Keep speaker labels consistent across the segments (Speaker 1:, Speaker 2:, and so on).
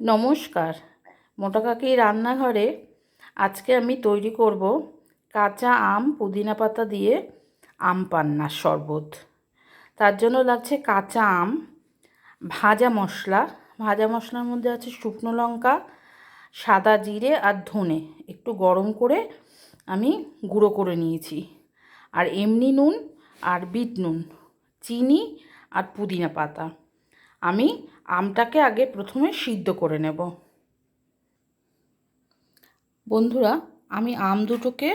Speaker 1: নমস্কার, মোটা কাকির রান্নাঘরে আজকে আমি তৈরি করব কাঁচা আম পুদিনা পাতা দিয়ে আম পান্নার শরবত। তার জন্য লাগছে কাঁচা আম, ভাজা মশলার মধ্যে আছে শুকনো লঙ্কা, সাদা জিরে আর ধনে একটু গরম করে আমি গুঁড়ো করে নিয়েছি, আর এমনি নুন আর বিট নুন, চিনি আর পুদিনা পাতা। আমি আমটাকে আগে প্রথমে সিদ্ধ করে নেব। বন্ধুরা, আমি আম দুটোকে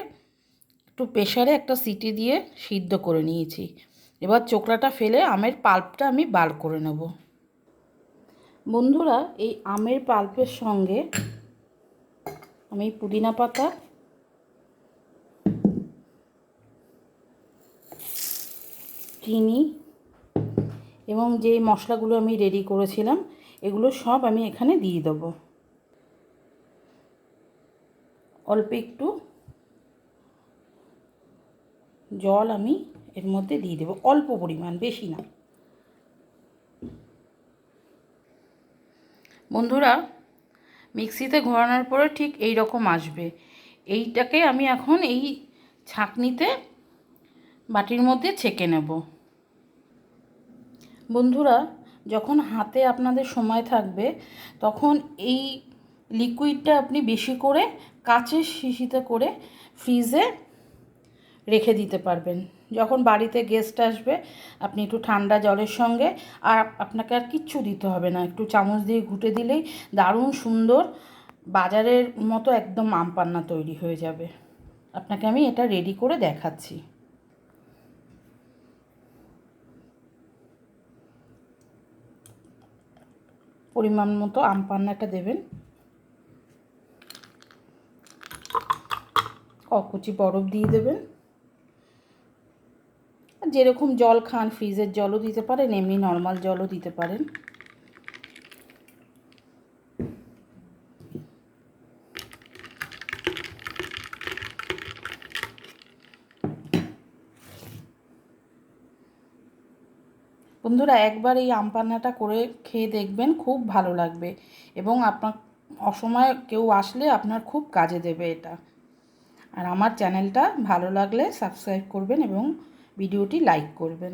Speaker 1: একটু প্রেসারে একটা সিটি দিয়ে সিদ্ধ করে নিয়েছি। এবার চোকলাটা ফেলে আমের পাল্পটা আমি বার করে নেব। বন্ধুরা, এই আমের পাল্পের সঙ্গে আমি পুদিনা পাতা, চিনি এবং যে মশলাগুলো আমি রেডি করেছিলাম এগুলো সব আমি এখানে দিয়ে দেবো। অল্প একটু জল আমি এর মধ্যে দিয়ে দেবো, অল্প পরিমাণ, বেশি না। বন্ধুরা, মিক্সিতে ঘোরানোর পরে ঠিক এই রকম আসবে। এইটাকে আমি এখন এই ছাঁকনিতে বাটির মধ্যে ছেঁকে নেব। বন্ধুরা, যখন হাতে আপনাদের সময় থাকবে তখন এই লিকুইডটা আপনি বেশি করে কাচের শিশিতে করে ফ্রিজে রেখে দিতে পারবেন। যখন বাড়িতে গেস্ট আসবে আপনি একটু ঠান্ডা জলের সঙ্গে, আর আপনাকে আর কিচ্ছু দিতে হবে না, একটু চামচ দিয়ে ঘুটে দিলেই দারুণ সুন্দর বাজারের মতো একদম আম পান্না তৈরি হয়ে যাবে। আপনাকে আমি এটা রেডি করে দেখাচ্ছি। পরিমাণ মতো আম পান্নাটা দেবেন, কচি বরফ দিয়ে দেবেন, যেরকম জল খান ফ্রিজের জলও দিতে পারেন, এমনি নর্মাল জলও দিতে পারেন। বন্ধুরা, একবার এই আম পান্নাটা করে খেয়ে দেখবেন, খুব ভালো লাগবে এবং আপনার অসময়ে কেউ আসলে আপনার খুব কাজে দেবে এটা। আর আমার চ্যানেলটা ভালো লাগলে সাবস্ক্রাইব করবেন এবং ভিডিওটি লাইক করবেন।